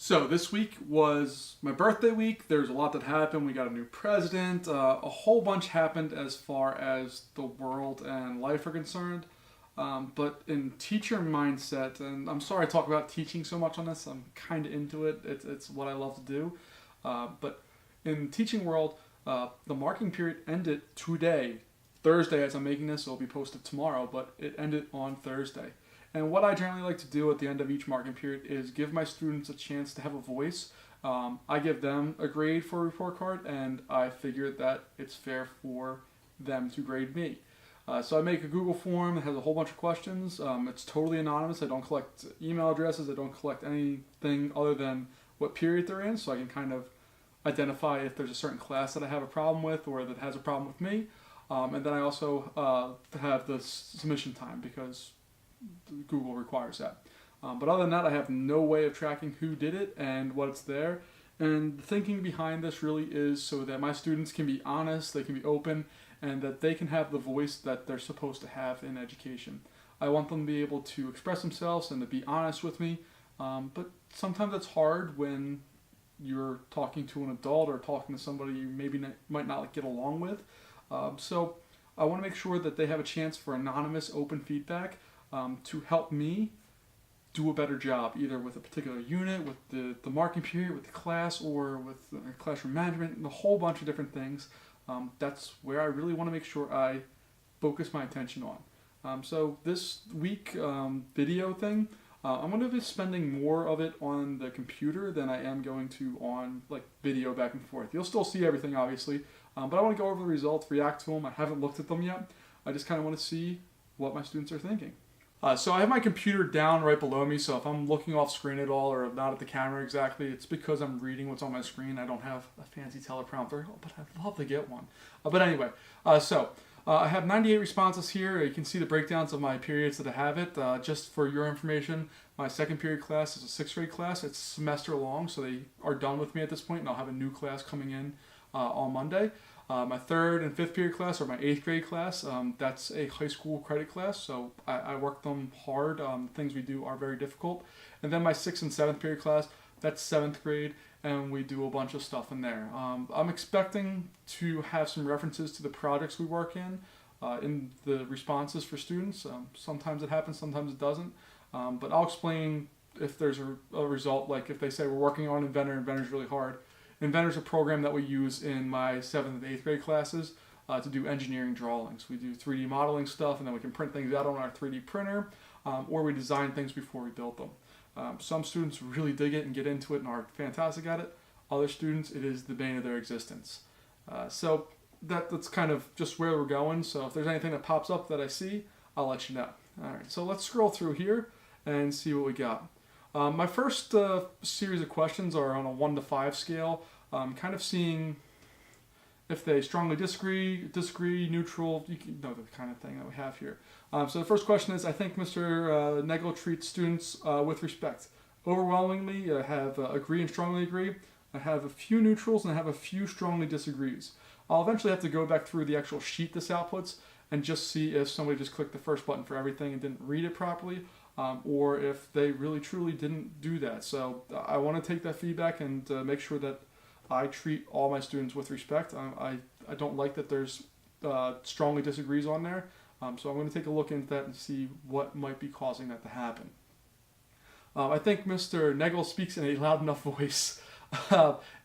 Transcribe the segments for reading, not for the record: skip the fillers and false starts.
So this week was my birthday week. There's a lot that happened. We got a new president. A whole bunch happened as far as the world and life are concerned. But in teacher mindset, and I'm sorry I talk about teaching so much on this. I'm kind of into it. It's what I love to do. But in teaching world, the marking period ended today, Thursday. As I'm making this, it'll be posted tomorrow. But it ended on Thursday. And what I generally like to do at the end of each marking period is give my students a chance to have a voice. I give them a grade for a report card, and I figure that it's fair for them to grade me. So I make a Google form that has a whole bunch of questions. It's totally anonymous. I don't collect email addresses. I don't collect anything other than what period they're in, so I can kind of identify if there's a certain class that I have a problem with or that has a problem with me. And then I also have the submission time because Google requires that. But other than that, I have no way of tracking who did it and what's there. And the thinking behind this really is so that my students can be honest, they can be open, and that they can have the voice that they're supposed to have in education. I want them to be able to express themselves and to be honest with me. But sometimes it's hard when you're talking to an adult or talking to somebody you might not get along with. So I want to make sure that they have a chance for anonymous, open feedback to help me do a better job, either with a particular unit, with the marking period, with the class, or with classroom management, and a whole bunch of different things. That's where I really want to make sure I focus my attention on. So this week video thing, I'm going to be spending more of it on the computer than I am going to on like video back and forth. You'll still see everything, obviously, but I want to go over the results, react to them. I haven't looked at them yet. I just kind of want to see what my students are thinking. So I have my computer down right below me, so if I'm looking off screen at all or not at the camera exactly, it's because I'm reading what's on my screen. I don't have a fancy teleprompter, but I'd love to get one. But anyway, I have 98 responses here. You can see the breakdowns of my periods that I have it. Just for your information, my second period class is a sixth grade class. It's semester long, so they are done with me at this point, and I'll have a new class coming in on Monday. My third and fifth period class, or my eighth grade class, that's a high school credit class, so I work them hard. Things we do are very difficult. And then my sixth and seventh period class, that's seventh grade, and we do a bunch of stuff in there. I'm expecting to have some references to the projects we work in the responses for students. Sometimes it happens, sometimes it doesn't. But I'll explain if there's a result, like if they say we're working on Inventor, Inventor's really hard. Inventor's a program that we use in my 7th and 8th grade classes to do engineering drawings. We do 3D modeling stuff, and then we can print things out on our 3D printer, or we design things before we build them. Some students really dig it and get into it and are fantastic at it. Other students, it is the bane of their existence. So that's kind of just where we're going. So if there's anything that pops up that I see, I'll let you know. All right, so let's scroll through here and see what we got. My first series of questions are on a 1 to 5 scale, kind of seeing if they strongly disagree, neutral, you know the kind of thing that we have here. So the first question is, I think Mr. Nagel treats students with respect. Overwhelmingly, I have agree and strongly agree. I have a few neutrals and I have a few strongly disagrees. I'll eventually have to go back through the actual sheet this outputs and just see if somebody just clicked the first button for everything and didn't read it properly. Or if they really truly didn't do that. So I want to take that feedback and make sure that I treat all my students with respect. I don't like that there's strongly disagrees on there. So I'm going to take a look into that and see what might be causing that to happen. I think Mr. Nagel speaks in a loud enough voice.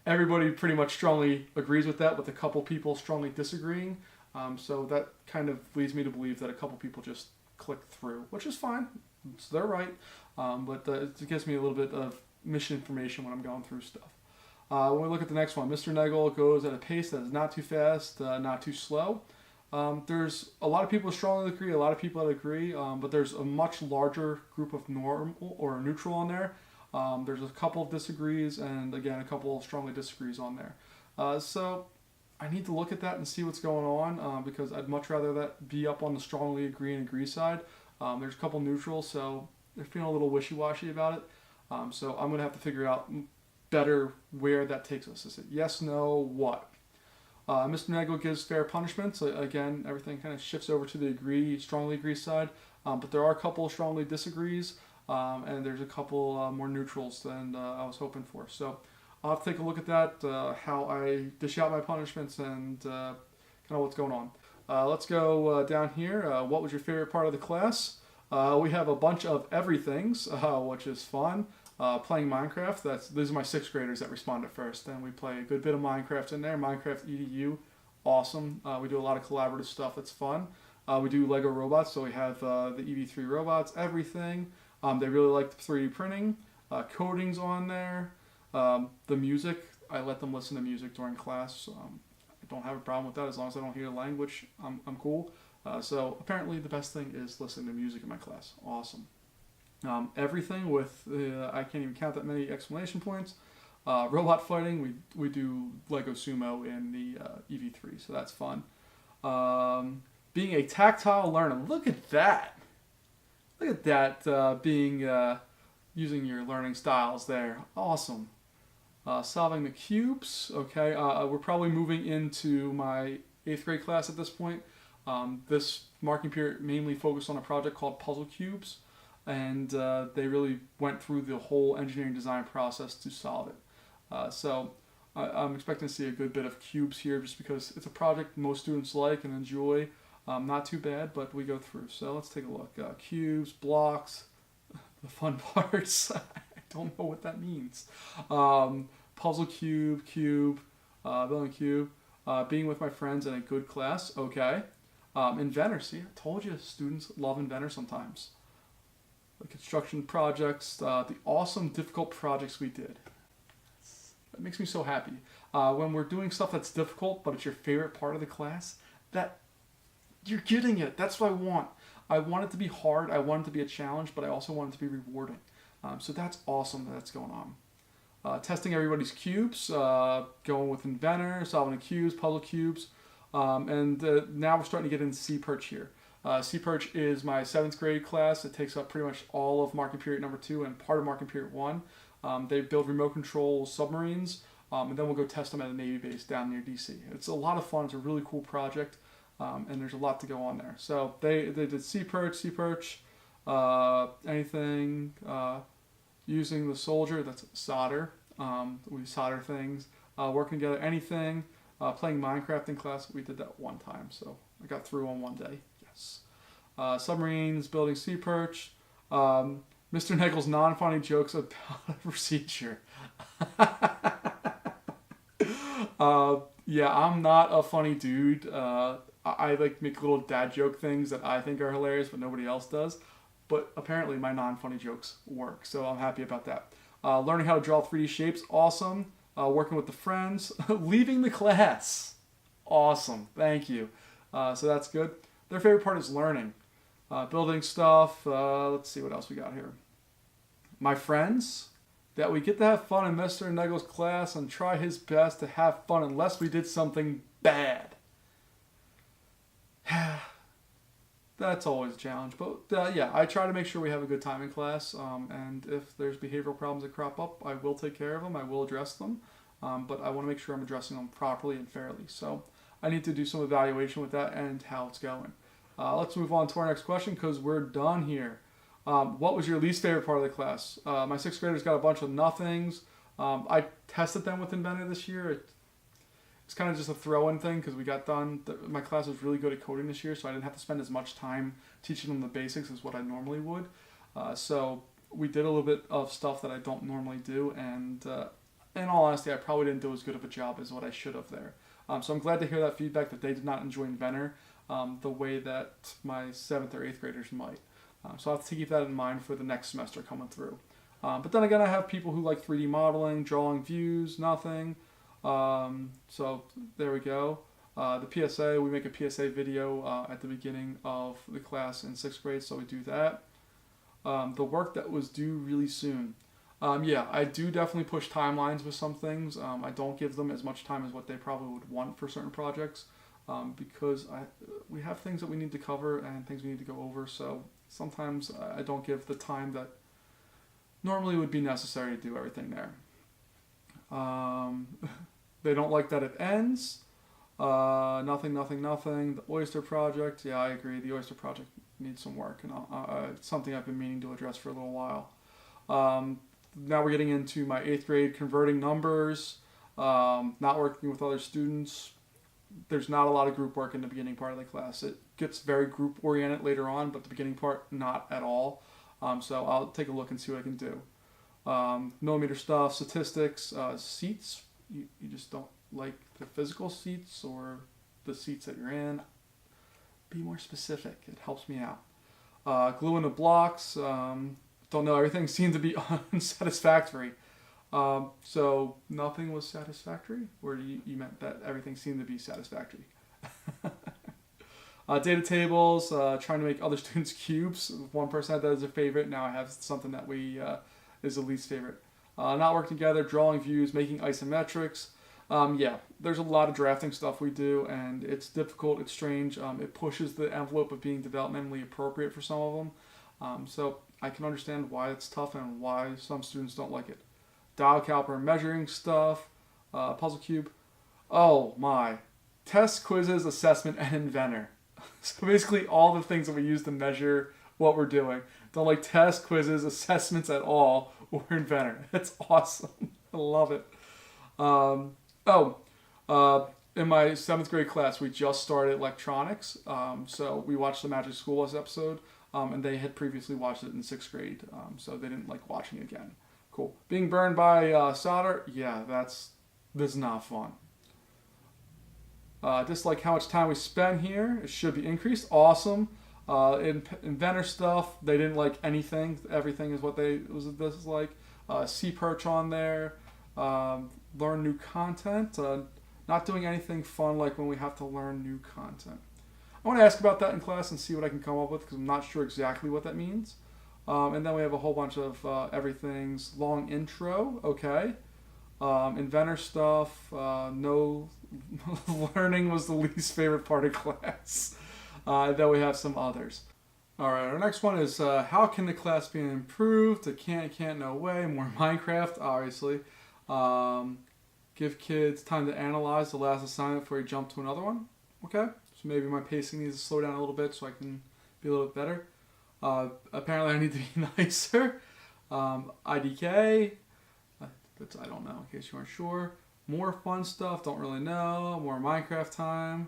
Everybody pretty much strongly agrees with that, with a couple people strongly disagreeing. So that kind of leads me to believe that a couple people just clicked through, which is fine. So they're right, but it gives me a little bit of misinformation when I'm going through stuff. When we look at the next one, Mr. Nagel goes at a pace that is not too fast, not too slow. There's a lot of people who strongly agree, a lot of people that agree, but there's a much larger group of normal or neutral on there. There's a couple of disagrees, and again, a couple of strongly disagrees on there. So I need to look at that and see what's going on, because I'd much rather that be up on the strongly agree and agree side. There's a couple neutrals, so they're feeling a little wishy-washy about it. So I'm going to have to figure out better where that takes us. Is it yes, no, what? Mr. Nagel gives fair punishments. Again, everything kind of shifts over to the strongly agree side. But there are a couple of strongly disagrees. and there's a couple more neutrals than I was hoping for. So I'll have to take a look at that, how I dish out my punishments, and kind of what's going on. Let's go down here. What was your favorite part of the class? We have a bunch of everythings, which is fun. Playing Minecraft. These are my sixth graders that responded first, and we play a good bit of Minecraft in there. Minecraft EDU, awesome. We do a lot of collaborative stuff. That's fun. We do Lego robots, so we have the EV3 robots, everything. They really like the 3D printing. Coding's on there. The music, I let them listen to music during class. I don't have a problem with that as long as I don't hear the language. I'm cool. So apparently the best thing is listening to music in my class. Awesome. Everything with, I can't even count that many exclamation points. Robot fighting, we do Lego Sumo in the EV3, so that's fun. Being a tactile learner, look at that. Look at that, using your learning styles there. Awesome. Solving the cubes, okay. We're probably moving into my 8th grade class at this point. This marking period mainly focused on a project called Puzzle Cubes, and they really went through the whole engineering design process to solve it. So I'm expecting to see a good bit of cubes here, just because it's a project most students like and enjoy. Not too bad, but we go through. So let's take a look. Cubes, blocks, the fun parts. I don't know what that means. Puzzle cube, building cube, being with my friends in a good class. Okay. Inventor. See, I told you, students love Inventor sometimes. The construction projects, the awesome, difficult projects we did. That makes me so happy. When we're doing stuff that's difficult, but it's your favorite part of the class, that you're getting it. That's what I want. I want it to be hard. I want it to be a challenge, but I also want it to be rewarding. So that's awesome that's going on. Testing everybody's cubes, going with Inventor, solving the cubes, puzzle cubes, and now we're starting to get into C-Perch here. C-Perch is my 7th grade class. It takes up pretty much all of marking period number 2 and part of marking period 1. They build remote control submarines, and then we'll go test them at a Navy base down near DC. It's a lot of fun. It's a really cool project, and there's a lot to go on there. So they did C-Perch, anything, using the soldier, that's solder. We solder things, working together, anything, playing Minecraft in class. We did that one time, so I got through on one day. Yes. Submarines, building C-Perch, Mr. Nagel's non-funny jokes about a procedure. Yeah, I'm not a funny dude. I like make little dad joke things that I think are hilarious, but nobody else does. But apparently my non-funny jokes work, so I'm happy about that. Learning how to draw 3D shapes, awesome. Working with the friends, leaving the class, awesome. Thank you. So that's good. Their favorite part is learning, building stuff. Let's see what else we got here. My friends, that we get to have fun in Mr. Nagel's class and try his best to have fun unless we did something bad. That's always a challenge, but yeah, I try to make sure we have a good time in class, and if there's behavioral problems that crop up, I will take care of them, I will address them, but I want to make sure I'm addressing them properly and fairly, so I need to do some evaluation with that and how it's going. Let's move on to our next question, because we're done here. What was your least favorite part of the class? My 6th graders got a bunch of nothings. I tested them with Inventor this year. It's kind of just a throw-in thing because we got done. My class was really good at coding this year, so I didn't have to spend as much time teaching them the basics as what I normally would. So we did a little bit of stuff that I don't normally do, and in all honesty, I probably didn't do as good of a job as what I should have there. So I'm glad to hear that feedback, that they did not enjoy Inventor the way that my 7th or 8th graders might. So I'll have to keep that in mind for the next semester coming through. But then again, I have people who like 3D modeling, drawing views, nothing. So there we go. The PSA, we make a PSA video at the beginning of the class in 6th grade, so we do that. The work that was due really soon. Yeah, I do definitely push timelines with some things. I don't give them as much time as what they probably would want for certain projects, because we have things that we need to cover and things we need to go over, so sometimes I don't give the time that normally would be necessary to do everything there. They don't like that it ends. Nothing. The Oyster Project, yeah, I agree. The Oyster Project needs some work, and it's something I've been meaning to address for a little while. Now we're getting into my 8th grade converting numbers, not working with other students. There's not a lot of group work in the beginning part of the class. It gets very group oriented later on, but the beginning part, not at all. So I'll take a look and see what I can do. Millimeter stuff, statistics, seats. You just don't like the physical seats or the seats that you're in. Be more specific. It helps me out. Glue in the blocks. Don't know. Everything seemed to be unsatisfactory. So nothing was satisfactory? Or you meant that everything seemed to be satisfactory? Data tables, trying to make other students' cubes. One person had that as a favorite. Now I have something that is the least favorite. Not working together, drawing views, making isometrics. Yeah, there's a lot of drafting stuff we do, and it's difficult, it's strange. It pushes the envelope of being developmentally appropriate for some of them. So I can understand why it's tough and why some students don't like it. Dial caliper, measuring stuff, puzzle cube. Oh my. Tests, quizzes, assessment, and inventor. So basically all the things that we use to measure what we're doing. Don't like tests, quizzes, assessments at all, or inventor. That's awesome. I love it. In my 7th grade class, we just started electronics. So we watched the Magic School Bus episode, and they had previously watched it in 6th grade. So they didn't like watching it again. Cool. Being burned by solder, yeah, this is not fun. Just like how much time we spend here, it should be increased. Awesome. Inventor stuff, they didn't like anything. Everything is what this is like. C-Perch on there. Learn new content. Not doing anything fun like when we have to learn new content. I want to ask about that in class and see what I can come up with because I'm not sure exactly what that means. And then we have a whole bunch of everything's long intro. Okay. Inventor stuff. No learning was the least favorite part of class. Then we have some others. All right, our next one is how can the class be improved? Can't, no way. More Minecraft, obviously. Give kids time to analyze the last assignment before you jump to another one. Okay, so maybe my pacing needs to slow down a little bit so I can be a little bit better. Apparently I need to be nicer. IDK, but I don't know in case you aren't sure. More fun stuff, don't really know. More Minecraft time.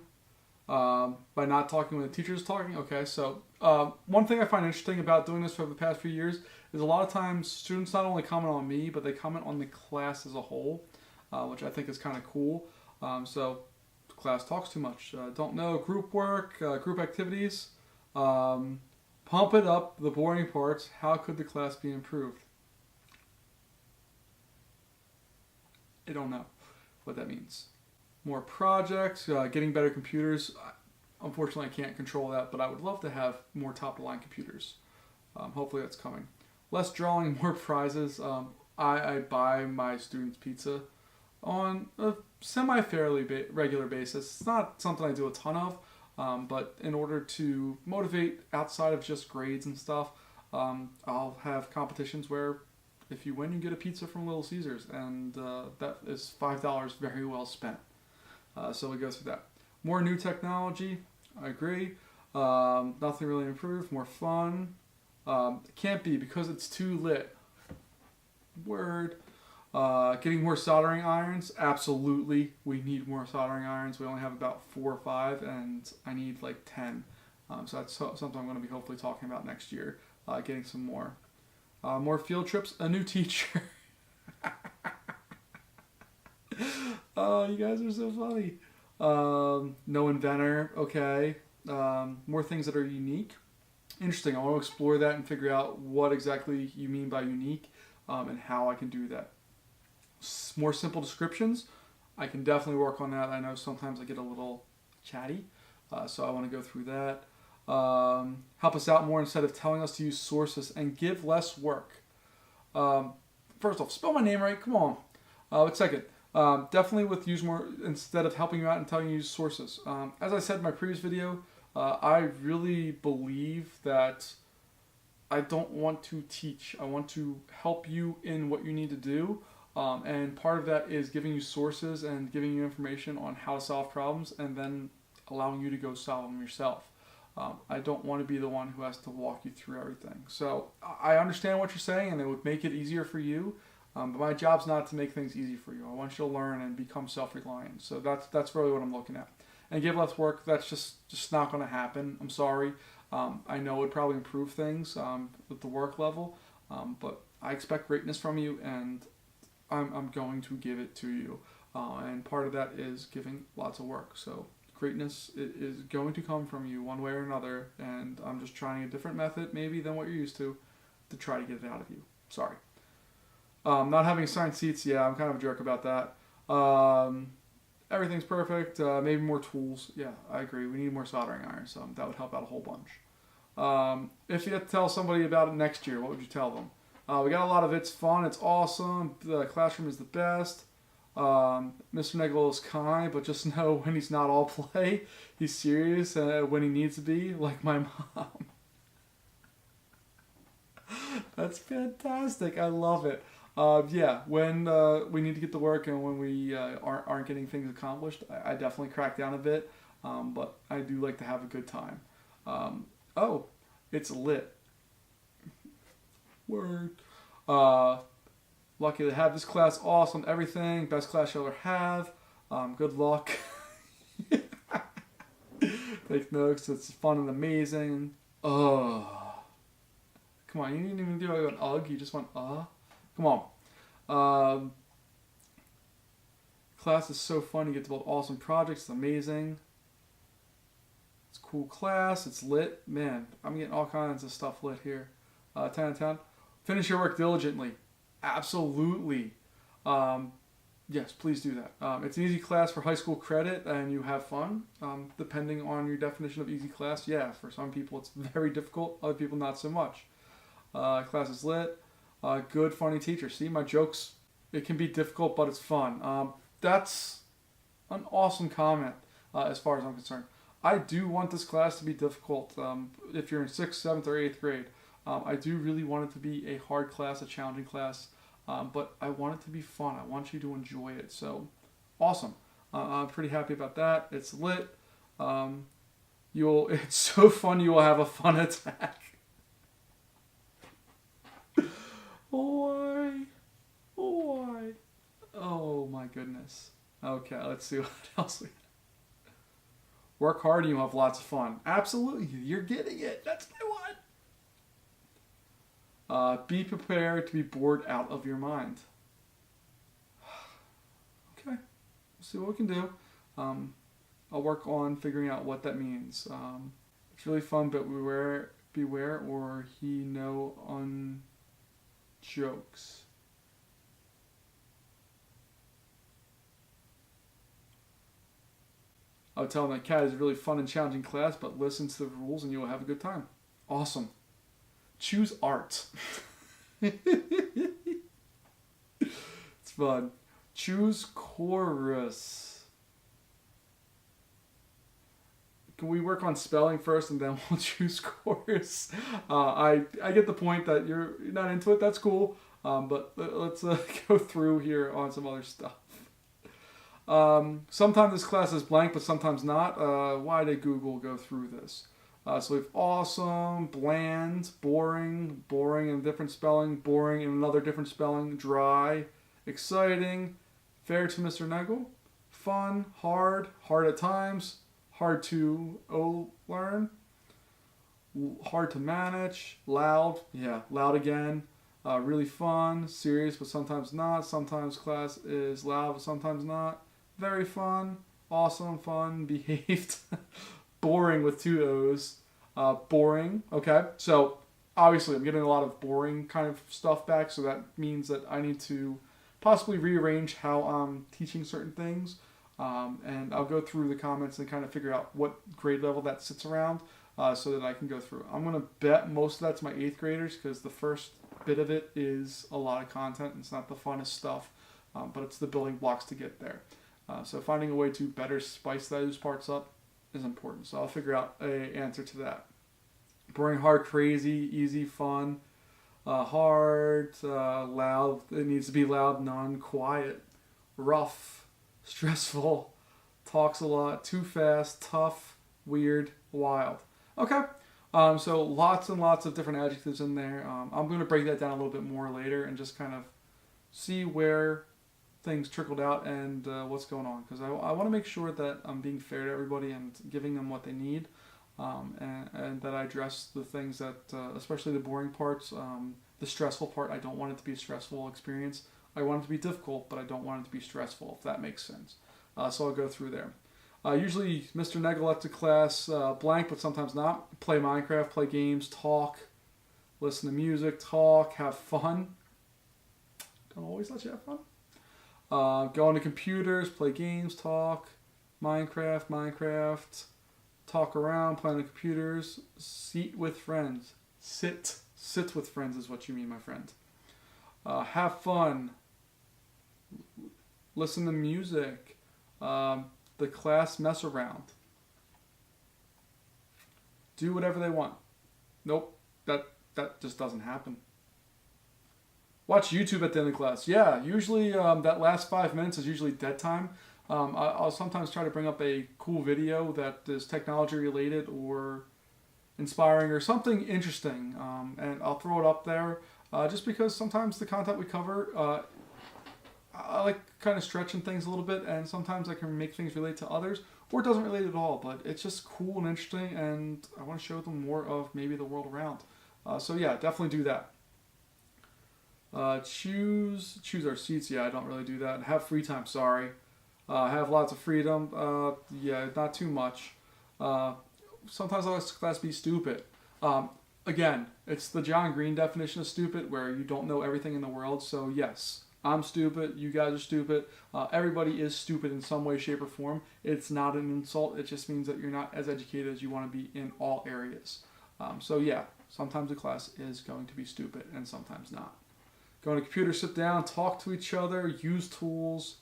By not talking when the teacher is talking. Okay, so one thing I find interesting about doing this for the past few years is a lot of times students not only comment on me, but they comment on the class as a whole, which I think is kind of cool. So the class talks too much. Don't know. Group work, group activities. Pump it up, the boring parts. How could the class be improved? I don't know what that means. More projects, getting better computers. Unfortunately, I can't control that, but I would love to have more top-of-the-line computers. Hopefully that's coming. Less drawing, more prizes. I buy my students pizza on a semi-fairly regular basis. It's not something I do a ton of, but in order to motivate outside of just grades and stuff, I'll have competitions where if you win, you get a pizza from Little Caesars, and that is $5 very well spent. So we go through that. More new technology, I agree. Nothing really improved. More fun. It can't be because it's too lit. Word. Getting more soldering irons, absolutely. We need more soldering irons. We only have about 4 or 5, and I need like 10. So that's something I'm going to be hopefully talking about next year. Getting some more. More field trips. A new teacher. Oh, you guys are so funny. No inventor. Okay. More things that are unique. Interesting. I want to explore that and figure out what exactly you mean by unique and how I can do that. More simple descriptions. I can definitely work on that. I know sometimes I get a little chatty, so I want to go through that. Help us out more instead of telling us to use sources and give less work. First off, spell my name right. Come on. But second, definitely with use more instead of helping you out and telling you to use sources. As I said in my previous video, I really believe that I don't want to teach. I want to help you in what you need to do. And part of that is giving you sources and giving you information on how to solve problems and then allowing you to go solve them yourself. I don't want to be the one who has to walk you through everything. So I understand what you're saying, and it would make it easier for you. But my job's not to make things easy for you. I want you to learn and become self-reliant. So that's really what I'm looking at. And give less work, that's just not going to happen. I'm sorry. I know it would probably improve things with the work level, but I expect greatness from you, and I'm going to give it to you. And part of that is giving lots of work. So greatness is going to come from you one way or another, and I'm just trying a different method maybe than what you're used to try to get it out of you. Sorry. Not having assigned seats, yeah, I'm kind of a jerk about that. Everything's perfect. Maybe more tools. Yeah, I agree. We need more soldering irons. That would help out a whole bunch. If you had to tell somebody about it next year, what would you tell them? We got a lot of it's fun. It's awesome. The classroom is the best. Mr. Negel is kind, but just know when he's not all play, he's serious when he needs to be, like my mom. That's fantastic. I love it. Yeah, when we need to get to work and when we aren't getting things accomplished, I definitely crack down a bit, but I do like to have a good time. Oh, it's lit. Word. Lucky to have this class. Awesome. Everything. Best class you'll ever have. Good luck. Take notes. It's fun and amazing. Come on, you didn't even do an ugh. You just went Come on. Class is so fun. You get to build awesome projects. It's amazing. It's a cool class. It's lit. Man, I'm getting all kinds of stuff lit here. 10 out of 10. Finish your work diligently. Absolutely. Yes, please do that. It's an easy class for high school credit, and you have fun. Depending on your definition of easy class, yeah, for some people it's very difficult. Other people not so much. Class is lit. Good, funny teacher. See, my jokes, it can be difficult, but it's fun. That's an awesome comment as far as I'm concerned. I do want this class to be difficult. If you're in 6th, 7th, or 8th grade, I do really want it to be a hard class, a challenging class, but I want it to be fun. I want you to enjoy it. So, awesome. I'm pretty happy about that. It's lit. It's so fun you will have a fun attack. Why? Oh my goodness. Okay, let's see what else we have. Work hard and you'll have lots of fun. Absolutely, you're getting it. That's what I want. Be prepared to be bored out of your mind. Okay, we'll see what we can do. I'll work on figuring out what that means. It's really fun, but beware or he no jokes. I would tell them that CAT is a really fun and challenging class, but listen to the rules and you will have a good time. Awesome. Choose art. It's fun. Choose chorus. Can we work on spelling first and then we'll choose chorus? I get the point that you're not into it. That's cool. But let's go through here on some other stuff. Sometimes this class is blank, but sometimes not. Why did Google go through this? So we have awesome, bland, boring in a different spelling, boring in another different spelling, dry, exciting, fair to Mr. Negel, fun, hard at times, hard to learn, hard to manage, loud, yeah, loud again, really fun, serious but sometimes not, sometimes class is loud but sometimes not, very fun, awesome, fun, behaved, boring with 2 O's, boring, okay, so obviously I'm getting a lot of boring kind of stuff back, so that means that I need to possibly rearrange how I'm teaching certain things, and I'll go through the comments and kind of figure out what grade level that sits around, so that I can go through. I'm going to bet most of that's my 8th graders, because the first bit of it is a lot of content, and it's not the funnest stuff, but it's the building blocks to get there. So finding a way to better spice those parts up is important. So I'll figure out an answer to that. Boring, hard, crazy, easy, fun, hard, loud. It needs to be loud, non-quiet, rough, stressful, talks a lot, too fast, tough, weird, wild. Okay. So lots and lots of different adjectives in there. I'm going to break that down a little bit more later and just kind of see where things trickled out and what's going on, because I want to make sure that I'm being fair to everybody and giving them what they need, and that I address the things that, especially the boring parts, the stressful part. I don't want it to be a stressful experience. I want it to be difficult, but I don't want it to be stressful, if that makes sense. So I'll go through there. Usually, Mr. Nagel lets the class blank, but sometimes not. Play Minecraft, play games, talk, listen to music, talk, have fun. Don't always let you have fun. Go on to computers, play games, talk, Minecraft, talk around, play on the computers, sit with friends. Sit with friends is what you mean, my friend. Have fun, listen to music, the class mess around, do whatever they want. Nope, that just doesn't happen. Watch YouTube at the end of class. Yeah, usually that last 5 minutes is usually dead time. I'll sometimes try to bring up a cool video that is technology related or inspiring or something interesting, and I'll throw it up there just because sometimes the content we cover, I like kind of stretching things a little bit, and sometimes I can make things relate to others, or it doesn't relate at all, but it's just cool and interesting, and I want to show them more of maybe the world around. So yeah, definitely do that. Choose our seats. Yeah, I don't really do that. Have free time. Sorry. Have lots of freedom. Yeah, not too much. Sometimes I let class be stupid. Again, it's the John Green definition of stupid, where you don't know everything in the world. So yes, I'm stupid. You guys are stupid. Everybody is stupid in some way, shape, or form. It's not an insult. It just means that you're not as educated as you want to be in all areas. So yeah, sometimes the class is going to be stupid, and sometimes not. Go on a computer, sit down, talk to each other, use tools,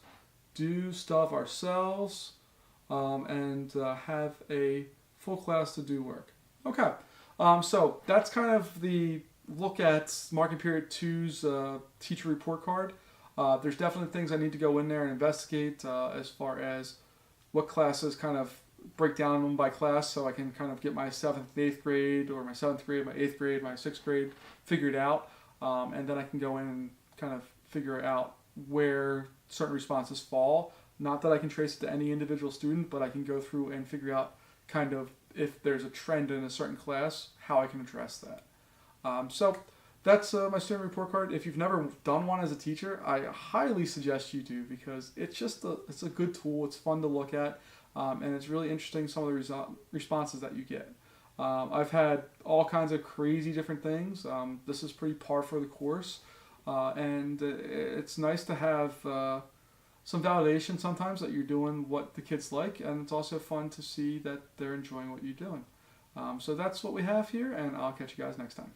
do stuff ourselves, and have a full class to do work. Okay, so that's kind of the look at Marking Period Two's teacher report card. There's definitely things I need to go in there and investigate as far as what classes kind of break down them by class, so I can kind of get my 7th and 8th grade, or my 7th grade, my 8th grade, my 6th grade figured out. And then I can go in and kind of figure out where certain responses fall. Not that I can trace it to any individual student, but I can go through and figure out kind of if there's a trend in a certain class, how I can address that. So that's my student report card. If you've never done one as a teacher, I highly suggest you do, because it's a good tool. It's fun to look at, and it's really interesting some of the responses that you get. I've had all kinds of crazy different things. This is pretty par for the course, and it's nice to have some validation sometimes that you're doing what the kids like, and it's also fun to see that they're enjoying what you're doing. So that's what we have here, and I'll catch you guys next time.